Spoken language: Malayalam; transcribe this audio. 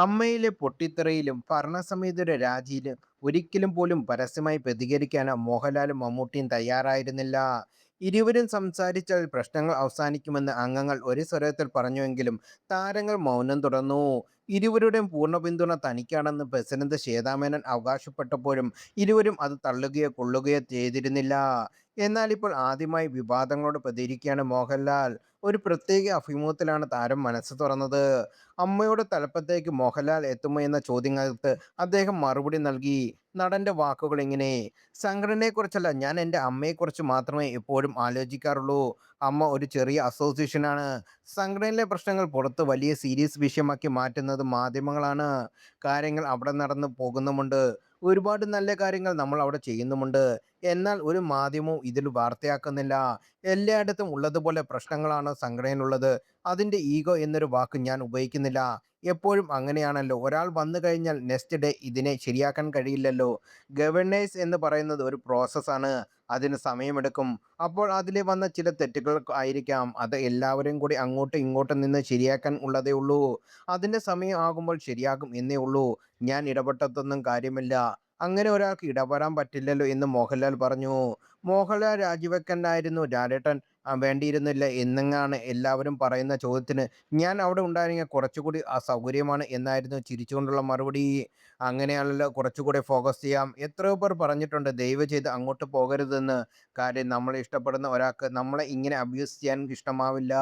അമ്മയിലെ പൊട്ടിത്തെറിയിലും ഭരണസമിതിയുടെ രാജിയിലും ഒരിക്കലും പോലും പരസ്യമായി പ്രതികരിക്കാനോ മോഹൻലാലും മമ്മൂട്ടിയും തയ്യാറായിരുന്നില്ല. ഇരുവരും സംസാരിച്ചാൽ പ്രശ്നങ്ങൾ അവസാനിക്കുമെന്ന് അംഗങ്ങൾ ഒരു സ്വരത്തിൽ പറഞ്ഞുവെങ്കിലും താരങ്ങൾ മൗനം തുടർന്നു. ഇരുവരുടെയും പൂർണ്ണ പിന്തുണ തനിക്കാണെന്ന് പ്രസിഡന്റ് ശ്വേതാമേനോൻ അവകാശപ്പെട്ടപ്പോഴും ഇരുവരും അത് തള്ളുകയോ കൊള്ളുകയോ ചെയ്തിരുന്നില്ല. എന്നാൽ ഇപ്പോൾ ആദ്യമായി വിവാദങ്ങളോട് പ്രതികരിക്കുകയാണ് മോഹൻലാൽ. ഒരു പ്രത്യേക അഭിമുഖത്തിലാണ് താരം മനസ്സ് തുറന്നത്. അമ്മയുടെ തലപ്പത്തേക്ക് മോഹൻലാൽ എത്തുമോ എന്ന ചോദ്യങ്ങൾക്ക് അദ്ദേഹം മറുപടി നൽകി. നടന്റെ വാക്കുകൾ ഇങ്ങനെ: സംഘടനയെക്കുറിച്ചല്ല, ഞാൻ എൻ്റെ അമ്മയെക്കുറിച്ച് മാത്രമേ എപ്പോഴും ആലോചിക്കാറുള്ളൂ. അമ്മ ഒരു ചെറിയ അസോസിയേഷനാണ്. സംഘടനയിലെ പ്രശ്നങ്ങൾ പുറത്ത് വലിയ സീരിയസ് വിഷയമാക്കി മാറ്റുന്നത് മാധ്യമങ്ങളാണ്. കാര്യങ്ങൾ അവിടെ നടന്നു പോകുന്നുമുണ്ട്. ഒരുപാട് നല്ല കാര്യങ്ങൾ നമ്മൾ അവിടെ ചെയ്യുന്നുമുണ്ട്. എന്നാൽ ഒരു മാധ്യമവും ഇതിൽ വാർത്തയാക്കുന്നില്ല. എല്ലായിടത്തും ഉള്ളതുപോലെ പ്രശ്നങ്ങളാണ് സംഘടനയിലുള്ളത്. അതിൻ്റെ ഈഗോ എന്നൊരു വാക്ക് ഞാൻ ഉപയോഗിക്കുന്നില്ല. എപ്പോഴും അങ്ങനെയാണല്ലോ. ഒരാൾ വന്നു കഴിഞ്ഞാൽ നെക്സ്റ്റ് ഡേ ഇതിനെ ശരിയാക്കാൻ കഴിയില്ലല്ലോ. ഗവേണൻസ് എന്ന് പറയുന്നത് ഒരു പ്രോസസ്സാണ്. അതിന് സമയമെടുക്കും. അപ്പോൾ അതിൽ വന്ന ചില തെറ്റുകൾ ആയിരിക്കാം. അത് എല്ലാവരെയും കൂടി അങ്ങോട്ടും ഇങ്ങോട്ടും നിന്ന് ശരിയാക്കാൻ ഉള്ളതേ ഉള്ളൂ. അതിൻ്റെ സമയം ആകുമ്പോൾ ശരിയാകും എന്നേ ഉള്ളൂ. ഞാൻ ഇടപെട്ടതൊന്നും കാര്യമില്ല. അങ്ങനെ ഒരാൾക്ക് ഇടപെടാൻ പറ്റില്ലല്ലോ എന്ന് മോഹൻലാൽ പറഞ്ഞു. മോഹൻലാൽ രാജിവെക്കാനായിരുന്നു ലാലേട്ടൻ വേണ്ടിയിരുന്നില്ല എന്നെങ്ങാണ് എല്ലാവരും പറയുന്ന ചോദ്യത്തിന് ഞാൻ അവിടെ ഉണ്ടായിരുന്നെങ്കിൽ കുറച്ചുകൂടി അസൗകര്യമാണ് എന്നായിരുന്നു ചിരിച്ചുകൊണ്ടുള്ള മറുപടി. അങ്ങനെയാണല്ലോ, കുറച്ചുകൂടി ഫോക്കസ് ചെയ്യാം. എത്രയോ പേർ പറഞ്ഞിട്ടുണ്ട് ദയവ് ചെയ്ത് അങ്ങോട്ട് പോകരുതെന്ന്. കാര്യം നമ്മളെ ഇഷ്ടപ്പെടുന്ന ഒരാൾക്ക് നമ്മളെ ഇങ്ങനെ അബ്യൂസ് ചെയ്യാൻ ഇഷ്ടമാവില്ല.